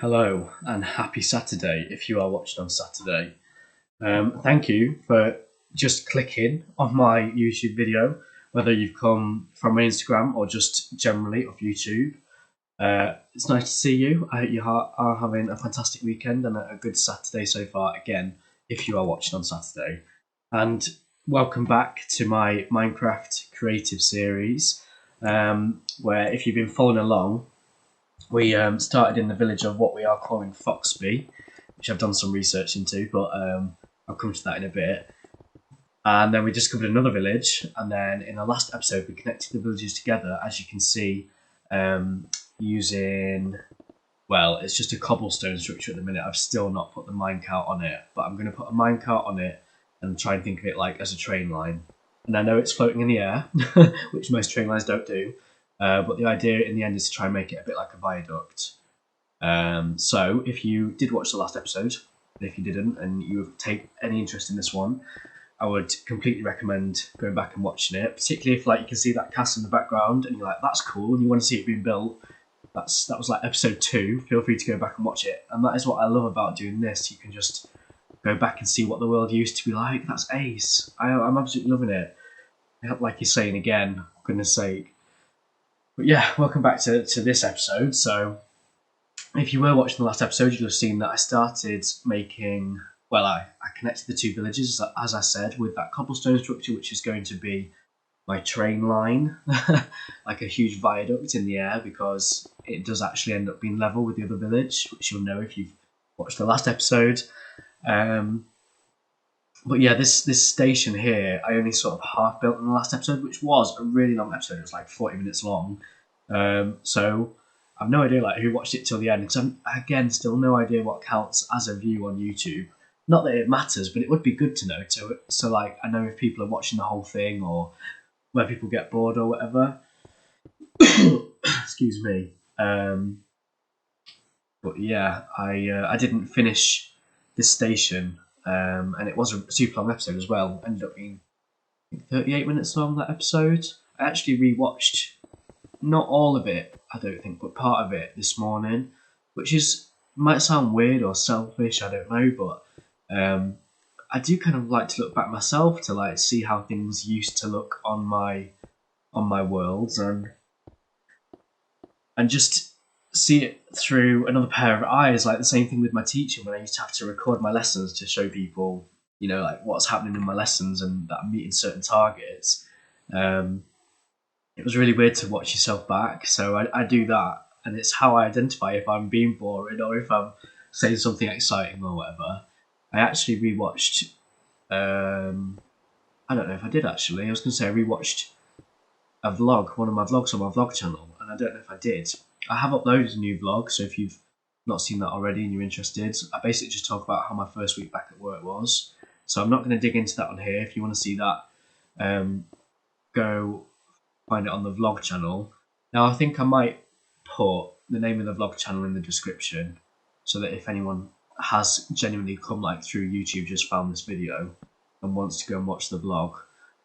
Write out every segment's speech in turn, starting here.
Hello and happy Saturday if you are watching on Saturday. Thank you for just clicking on my YouTube video, whether you've come from my Instagram or just generally off YouTube. It's nice to see you. I hope you are having a fantastic weekend and a good Saturday so far, again, if you are watching on Saturday. And welcome back to my Minecraft creative series, where if you've been following along, we started in the village of what we are calling Foxby, which I've done some research into, but I'll come to that in a bit. And then we discovered another village, and then in the last episode we connected the villages together, as you can see, using, well, it's just a cobblestone structure at the minute. I've still not put the minecart on it, but I'm going to put a minecart on it and try and think of it like as a train line. And I know it's floating in the air, which most train lines don't do. But the idea in the end is to try and make it a bit like a viaduct. So if you did watch the last episode, and if you didn't and you take any interest in this one, I would completely recommend going back and watching it, particularly if like you can see that castle in the background and you're like, that's cool, and you want to see it being built. That was like episode 2. Feel free to go back and watch it. And that is what I love about doing this. You can just go back and see what the world used to be like. That's ace. I'm absolutely loving it. Like you're saying again, for goodness sake. But yeah, welcome back to this episode. So if you were watching the last episode, you'll have seen that I started making, well, I connected the two villages, as I said, with that cobblestone structure, which is going to be my train line, like a huge viaduct in the air, because it does actually end up being level with the other village, which you'll know if you've watched the last episode. But yeah, this station here, I only sort of half built in the last episode, which was a really long episode. It was like 40 minutes long. So I've no idea like who watched it till the end, because I'm, again, still no idea what counts as a view on YouTube. Not that it matters, but it would be good to know. So like, I know if people are watching the whole thing or where people get bored or whatever. Excuse me. But yeah, I didn't finish this station. And it was a super long episode as well. Ended up being 38 minutes long, that episode. I actually rewatched not all of it, I don't think, but part of it this morning, which might sound weird or selfish, I don't know, but I do kind of like to look back myself to like see how things used to look on my worlds and just see it through another pair of eyes. Like the same thing with my teaching, when I used to have to record my lessons to show people, you know, like what's happening in my lessons and that I'm meeting certain targets. It was really weird to watch yourself back. So I do that, and it's how I identify if I'm being boring or if I'm saying something exciting or whatever. I actually rewatched. I don't know if I did actually. I was going to say I rewatched a vlog, one of my vlogs on my vlog channel, and I don't know if I did. I have uploaded a new vlog, so if you've not seen that already and you're interested, I basically just talk about how my first week back at work was. So I'm not going to dig into that on here. If you want to see that, go find it on the vlog channel. Now I think I might put the name of the vlog channel in the description, so that if anyone has genuinely come like through YouTube, just found this video and wants to go and watch the vlog.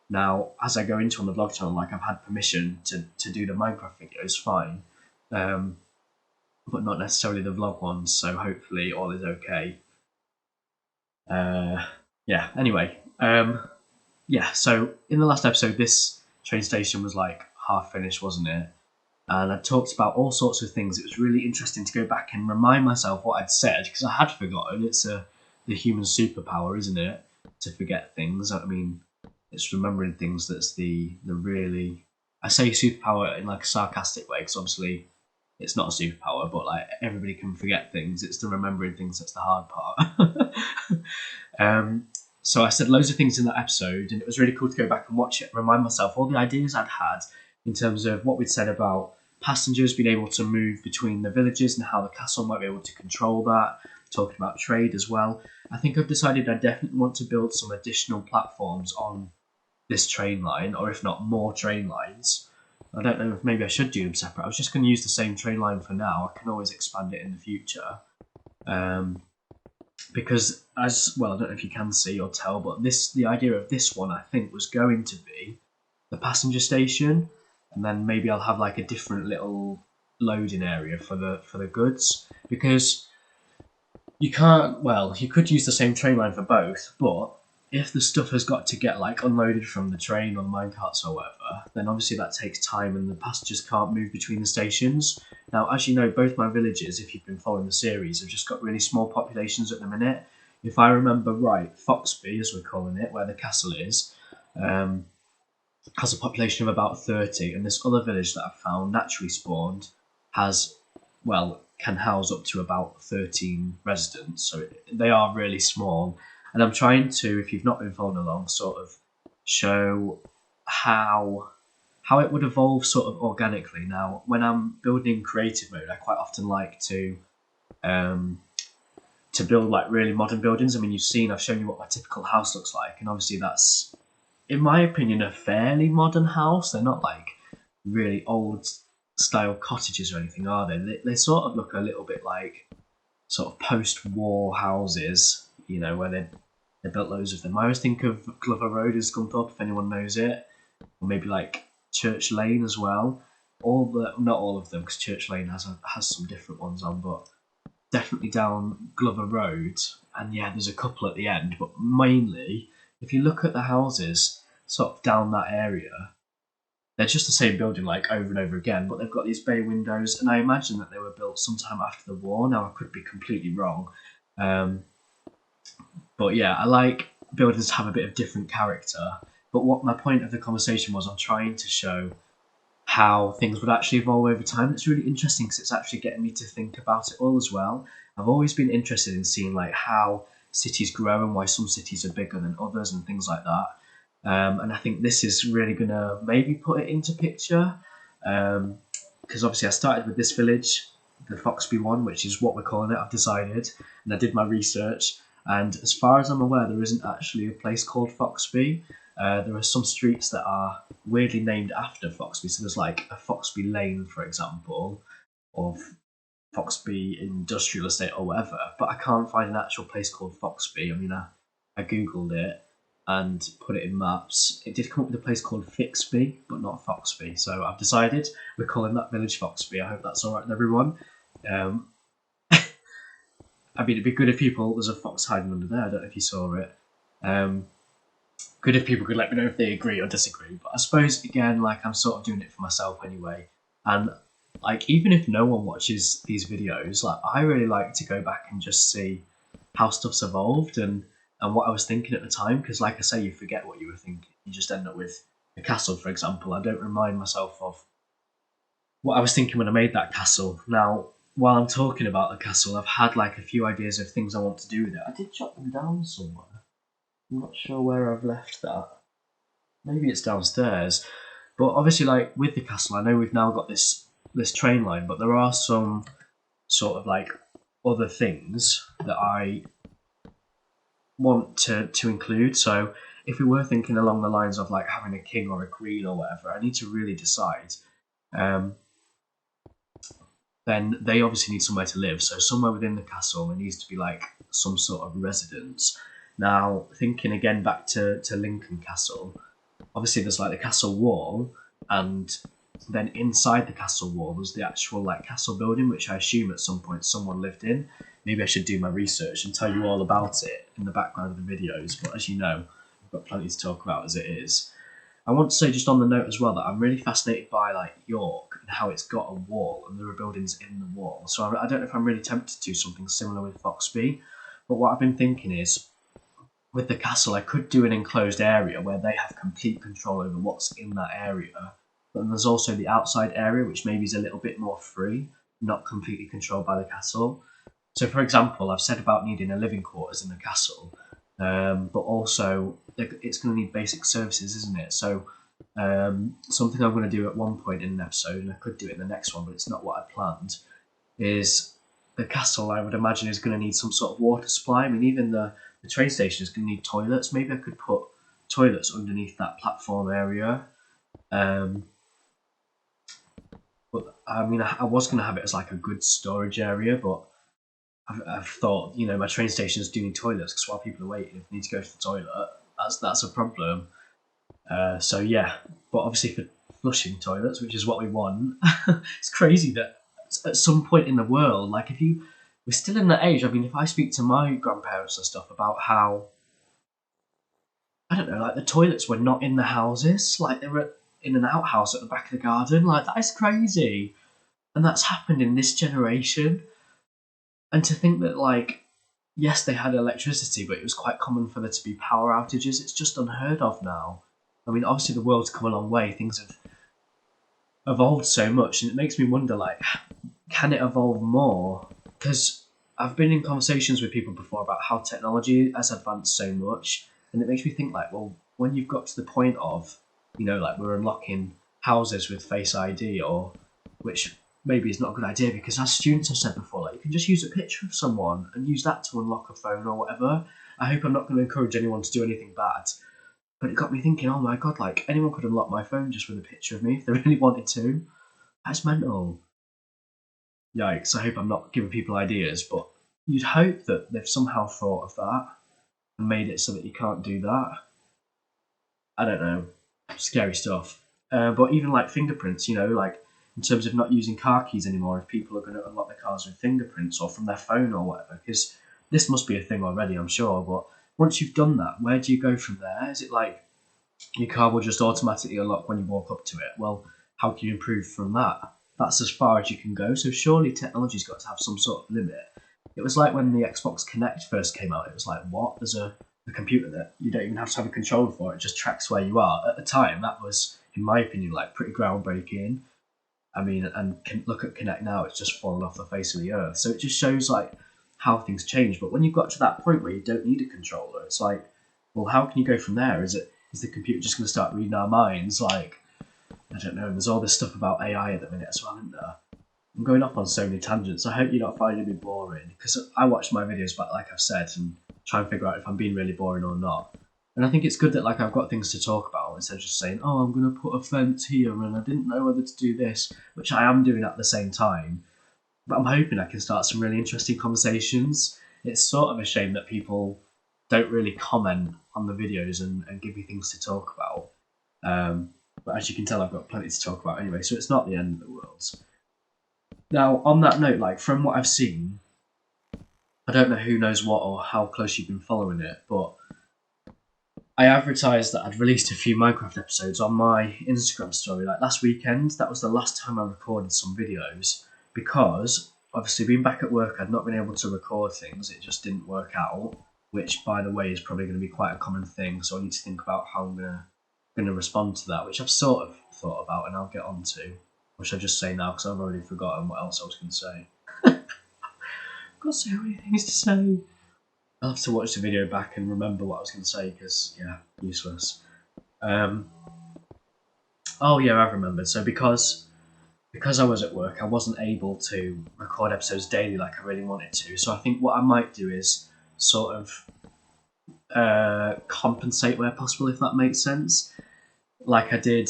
Now, as I go into on the vlog channel, like I've had permission to do the Minecraft videos, fine, but not necessarily the vlog ones. So hopefully all is okay. Yeah. Anyway, yeah. So in the last episode, this train station was like half finished, wasn't it? And I talked about all sorts of things. It was really interesting to go back and remind myself what I'd said, because I had forgotten. It's the human superpower, isn't it? To forget things. I mean, it's remembering things that's the really, I say superpower in like a sarcastic way, because obviously it's not a superpower, but like everybody can forget things. It's the remembering things that's the hard part. So I said loads of things in that episode, and it was really cool to go back and watch it and remind myself all the ideas I'd had in terms of what we'd said about passengers being able to move between the villages and how the castle might be able to control that. Talking about trade as well. I think I've decided I definitely want to build some additional platforms on this train line, or if not more train lines. I don't know if maybe I should do them separate. I was just going to use the same train line for now. I can always expand it in the future. Because as well, I don't know if you can see or tell, but the idea of this one I think was going to be the passenger station, and then maybe I'll have like a different little loading area for the goods, because you can't. Well, you could use the same train line for both, but if the stuff has got to get like unloaded from the train or the minecarts or whatever, then obviously that takes time and the passengers can't move between the stations. Now, as you know, both my villages, if you've been following the series, have just got really small populations at the minute. If I remember right, Foxby, as we're calling it, where the castle is, has a population of about 30, and this other village that I've found, naturally spawned, has, well, can house up to about 13 residents, so they are really small. And I'm trying to, if you've not been following along, sort of show how it would evolve sort of organically. Now, when I'm building in creative mode, I quite often like to build like really modern buildings. I mean, I've shown you what my typical house looks like, and obviously that's, in my opinion, a fairly modern house. They're not like really old style cottages or anything, are they? They sort of look a little bit like sort of post-war houses, you know, where they built loads of them. I always think of Glover Road as Scunthorpe, if anyone knows it, or maybe like Church Lane as well. Not all of them, because Church Lane has some different ones on, but definitely down Glover Road. And yeah, there's a couple at the end, but mainly, if you look at the houses sort of down that area, they're just the same building like over and over again, but they've got these bay windows, and I imagine that they were built sometime after the war. Now, I could be completely wrong. But yeah, I like buildings to have a bit of different character. But what my point of the conversation was, I'm trying to show how things would actually evolve over time. It's really interesting because it's actually getting me to think about it all as well. I've always been interested in seeing like how cities grow and why some cities are bigger than others and things like that. And I think this is really going to maybe put it into picture. Because obviously I started with this village, the Foxby one, which is what we're calling it, I've decided. And I did my research. And as far as I'm aware, there isn't actually a place called Foxby. There are some streets that are weirdly named after Foxby. So there's like a Foxby Lane, for example, or Foxby Industrial Estate or whatever. But I can't find an actual place called Foxby. I mean, I googled it and put it in maps. It did come up with a place called Fixby, but not Foxby. So I've decided we're calling that village Foxby. I hope that's all right with everyone. I mean, it'd be good if there's a fox hiding under there. I don't know if you saw it. Good if people could let me know if they agree or disagree. But I suppose, again, like, I'm sort of doing it for myself anyway. And, like, even if no one watches these videos, like, I really like to go back and just see how stuff's evolved and what I was thinking at the time. Because, like I say, you forget what you were thinking. You just end up with a castle, for example. I don't remind myself of what I was thinking when I made that castle. Now, while I'm talking about the castle, I've had like a few ideas of things I want to do with it. I did jot them down somewhere. I'm not sure where I've left that. Maybe it's downstairs. But obviously, like with the castle, I know we've now got this train line, but there are some sort of like other things that I want to include. So if we were thinking along the lines of like having a king or a queen or whatever, I need to really decide. Then they obviously need somewhere to live. So somewhere within the castle, there needs to be like some sort of residence. Now, thinking again back to Lincoln Castle, obviously there's like the castle wall, and then inside the castle wall there's the actual like castle building, which I assume at some point someone lived in. Maybe I should do my research and tell you all about it in the background of the videos, but as you know, I've got plenty to talk about as it is. I want to say just on the note as well that I'm really fascinated by like York and how it's got a wall and there are buildings in the wall. So I don't know if I'm really tempted to do something similar with Foxby, but what I've been thinking is with the castle I could do an enclosed area where they have complete control over what's in that area, but then there's also the outside area which maybe is a little bit more free, not completely controlled by the castle. So for example, I've said about needing a living quarters in the castle, but also it's going to need basic services, isn't it? So something I'm going to do at one point in an episode, and I could do it in the next one, but it's not what I planned, is the castle I would imagine is going to need some sort of water supply. I mean, even the train station is going to need toilets. Maybe I could put toilets underneath that platform area. But I mean, I was going to have it as like a good storage area, but I've thought, you know, my train stations do need toilets because while people are waiting, if they need to go to the toilet, that's a problem. So yeah, but obviously for flushing toilets, which is what we want, it's crazy that at some point in the world, like if you we're still in that age. I mean, if I speak to my grandparents and stuff about how, I don't know, like the toilets were not in the houses, like they were in an outhouse at the back of the garden, like that is crazy. And that's happened in this generation. And to think that, like, yes, they had electricity, but it was quite common for there to be power outages. It's just unheard of now. I mean, obviously the world's come a long way. Things have evolved so much, and it makes me wonder, like, can it evolve more? Because I've been in conversations with people before about how technology has advanced so much, and it makes me think, like, well, when you've got to the point of, you know, like we're unlocking houses with Face ID, or which maybe is not a good idea, because as students have said before, like you can just use a picture of someone and use that to unlock a phone or whatever. I hope I'm not going to encourage anyone to do anything bad, but it got me thinking, oh my god, like anyone could unlock my phone just with a picture of me if they really wanted to. That's mental. Yikes, I hope I'm not giving people ideas, but you'd hope that they've somehow thought of that and made it so that you can't do that. I don't know. Scary stuff. But even like fingerprints, you know, like in terms of not using car keys anymore, if people are going to unlock their cars with fingerprints or from their phone or whatever, because this must be a thing already, I'm sure. But once you've done that, where do you go from there? Is it like your car will just automatically unlock when you walk up to it? Well, how can you improve from that? That's as far as you can go. So surely technology's got to have some sort of limit. It was like when the Xbox Kinect first came out. It was like, what? There's a computer that you don't even have to have a controller for. It just tracks where you are. At the time, that was, in my opinion, like pretty groundbreaking. I mean, and look at Kinect now; it's just fallen off the face of the earth. So it just shows like how things change. But when you've got to that point where you don't need a controller, it's like, well, how can you go from there? Is the computer just going to start reading our minds? Like, I don't know. There's all this stuff about AI at the minute as well, isn't there? I'm going off on so many tangents. I hope you're not finding me boring, because I watch my videos back, like I've said, and try and figure out if I'm being really boring or not. And I think it's good that like I've got things to talk about instead of just saying, "Oh, I'm going to put a fence here and I didn't know whether to do this," which I am doing at the same time. But I'm hoping I can start some really interesting conversations. It's sort of a shame that people don't really comment on the videos and give me things to talk about. But as you can tell, I've got plenty to talk about anyway, so it's not the end of the world. Now, on that note, like from what I've seen, I don't know who knows what or how close you've been following it, but I advertised that I'd released a few Minecraft episodes on my Instagram story like last weekend. That was the last time I recorded some videos, because obviously being back at work, I'd not been able to record things. It just didn't work out, which by the way is probably going to be quite a common thing. So I need to think about how I'm going to respond to that, which I've sort of thought about and I'll get on to. Or should I just say now, because I've already forgotten what else I was going to say. I've got so many things to say. I'll have to watch the video back and remember what I was going to say, because, yeah, useless. Oh, yeah, I've remembered. So because I was at work, I wasn't able to record episodes daily like I really wanted to. So I think what I might do is sort of compensate where possible, if that makes sense. Like I did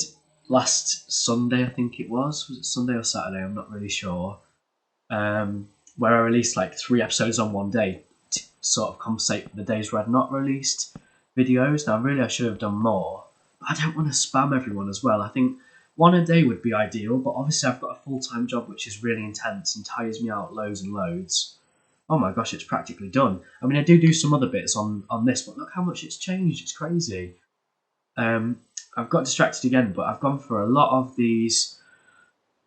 last Sunday, I think it was. Was it Sunday or Saturday? I'm not really sure. Where I released like 3 episodes on one day to sort of compensate for the days where I'd not released videos. Now, really, I should have done more, but I don't want to spam everyone as well. I think one a day would be ideal, but obviously I've got a full-time job which is really intense and tires me out loads and loads. Oh my gosh, it's practically done. I mean, I do some other bits on this, but look how much it's changed. It's crazy. I've got distracted again, but I've gone for a lot of these,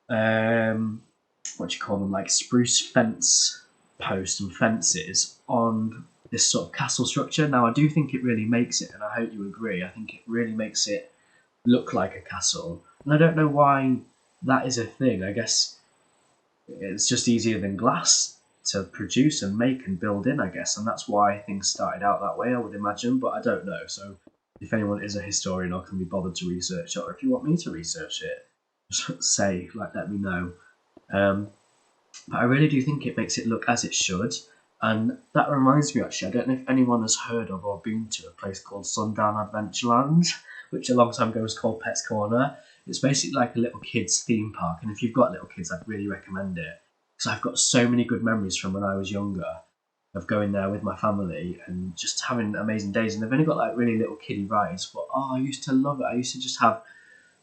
what do you call them, like spruce fence posts and fences on this sort of castle structure. Now, I do think it really makes it, and I hope you agree, I think it really makes it look like a castle. And I don't know why that is a thing. I guess it's just easier than glass to produce and make and build in, I guess, and that's why things started out that way, I would imagine, but I don't know. So if anyone is a historian or can be bothered to research it, or if you want me to research it, just say, like, let me know. But I really do think it makes it look as it should. And that reminds me, actually, I don't know if anyone has heard of or been to a place called Sundown Adventureland, which a long time ago was called Pet's Corner. It's basically like a little kids theme park, and if you've got little kids, I'd really recommend it, because I've got so many good memories from when I was younger of going there with my family and just having amazing days. And they've only got like really little kiddie rides, but I used to love it. I used to just have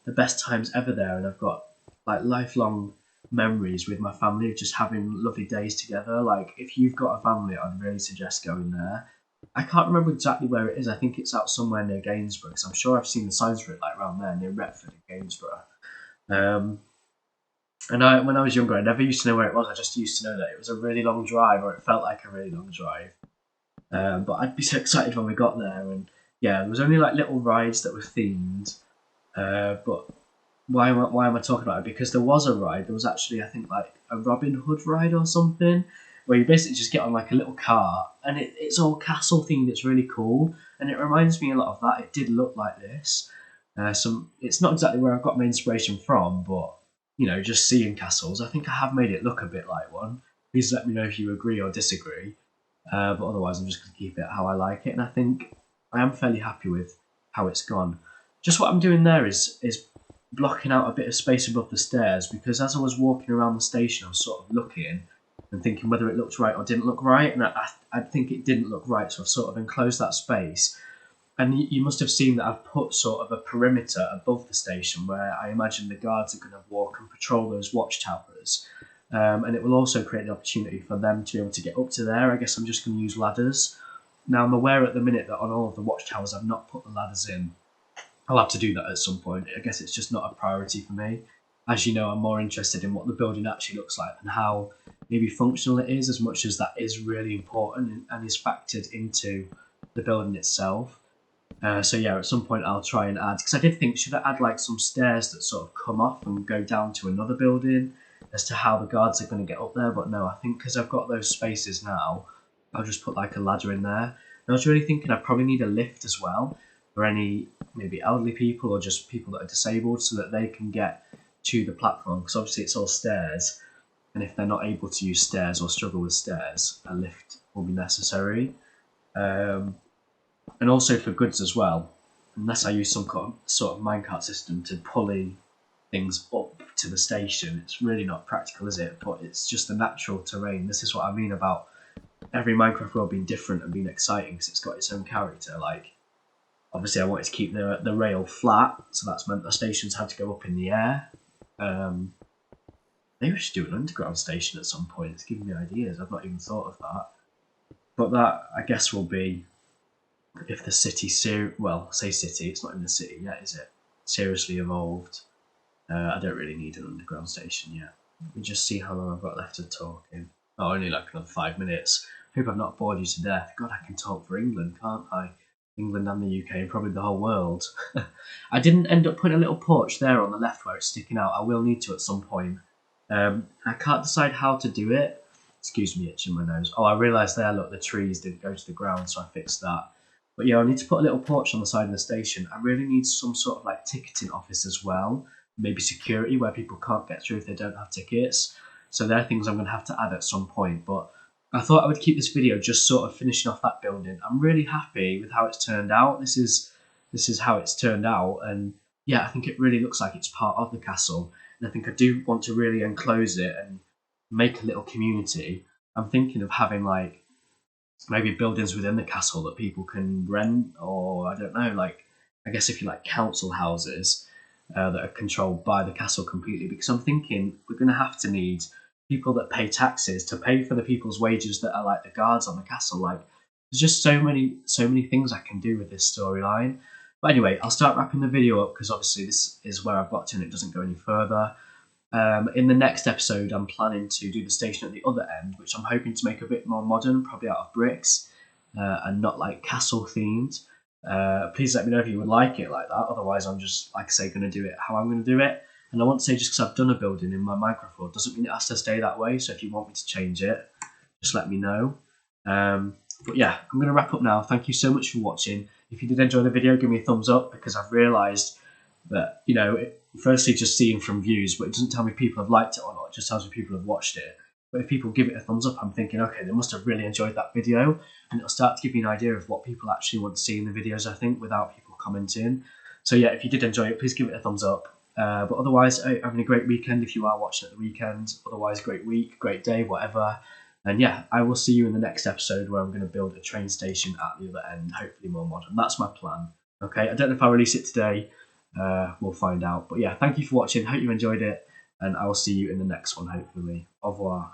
the best times ever there, and I've got like lifelong memories with my family of just having lovely days together. Like, if you've got a family, I'd really suggest going there. I can't remember exactly where it is. I think it's out somewhere near Gainsborough, because I'm sure I've seen the signs for it like around there near Retford and Gainsborough. And when I was younger, I never used to know where it was. I just used to know that it was a really long drive, or it felt like a really long drive. But I'd be so excited when we got there, and yeah, there was only like little rides that were themed. But why am I talking about it? Because there was a ride. There was actually, I think, like a Robin Hood ride or something, where you basically just get on like a little car, and it's all castle themed. It's really cool, and it reminds me a lot of that. It did look like this. It's not exactly where I've got my inspiration from, but just seeing castles, I think I have made it look a bit like one. Please let me know if you agree or disagree. But otherwise, I'm just going to keep it how I like it, and I think I am fairly happy with how it's gone. Just what I'm doing there is blocking out a bit of space above the stairs, because as I was walking around the station, I was sort of looking and thinking whether it looked right or didn't look right, and I think it didn't look right, so I've sort of enclosed that space. And you must have seen that I've put sort of a perimeter above the station where I imagine the guards are going to walk and patrol those watchtowers. And it will also create the opportunity for them to be able to get up to there. I guess I'm just going to use ladders. Now, I'm aware at the minute that on all of the watchtowers I've not put the ladders in. I'll have to do that at some point. I guess it's just not a priority for me. As you know, I'm more interested in what the building actually looks like and how maybe functional it is, as much as that is really important and is factored into the building itself. So yeah, at some point I'll try and add, because I did think, should I add like some stairs that sort of come off and go down to another building as to how the guards are going to get up there, but no, I think because I've got those spaces now, I'll just put like a ladder in there. And I was really thinking I probably need a lift as well for any maybe elderly people or just people that are disabled, so that they can get to the platform, because obviously it's all stairs, and if they're not able to use stairs or struggle with stairs, a lift will be necessary. And also for goods as well, unless I use some sort of minecart system to pulley things up to the station, it's really not practical, is it? But it's just the natural terrain. This is what I mean about every Minecraft world being different and being exciting, because it's got its own character. Like, obviously I wanted to keep the rail flat, so that's meant the stations had to go up in the air. Maybe we should do an underground station at some point. It's giving me ideas. I've not even thought of that. But that, I guess, will be if the city, say city, it's not even a city yet, is it? Seriously evolved. I don't really need an underground station yet. Let me just see how long I've got left of talking. Oh, only like another 5 minutes. Hope I've not bored you to death. God, I can talk for England, can't I? England and the UK and probably the whole world. I didn't end up putting a little porch there on the left where it's sticking out. I will need to at some point. I can't decide how to do it. Excuse me, itching my nose. Oh, I realised there, look, the trees didn't go to the ground, so I fixed that. But yeah, I need to put a little porch on the side of the station. I really need some sort of like ticketing office as well. Maybe security where people can't get through if they don't have tickets. So there are things I'm going to have to add at some point. But I thought I would keep this video just sort of finishing off that building. I'm really happy with how it's turned out. This is how it's turned out. And yeah, I think it really looks like it's part of the castle. And I think I do want to really enclose it and make a little community. I'm thinking of having like maybe buildings within the castle that people can rent, or I don't know, like, I guess if you like council houses that are controlled by the castle completely, because I'm thinking we're going to have to need people that pay taxes to pay for the people's wages that are like the guards on the castle. Like, there's just so many things I can do with this storyline. But anyway, I'll start wrapping the video up, because obviously this is where I've got to and it doesn't go any further. In the next episode, I'm planning to do the station at the other end, which I'm hoping to make a bit more modern, probably out of bricks, and not like castle themed. Please let me know if you would like it like that. Otherwise, I'm just, like I say, going to do it how I'm going to do it. And I want to say, just because I've done a building in my Minecraft world doesn't mean it has to stay that way. So if you want me to change it, just let me know. But yeah, I'm going to wrap up now. Thank you so much for watching. If you did enjoy the video, give me a thumbs up, because I've realised that, firstly just seeing from views, but it doesn't tell me people have liked it or not. It just tells me people have watched it. But if people give it a thumbs up, I'm thinking, okay, they must have really enjoyed that video, and it'll start to give me an idea of what people actually want to see in the videos, I think, without people commenting. So yeah, if you did enjoy it, please give it a thumbs up. But otherwise, having a great weekend if you are watching at the weekend. Otherwise, great week, great day, whatever. And yeah, I will see you in the next episode, where I'm going to build a train station at the other end, hopefully more modern. That's my plan. Okay, I don't know if I'll release it today. We'll find out. But yeah, thank you for watching. Hope you enjoyed it. and I will see you in the next one, hopefully. Au revoir.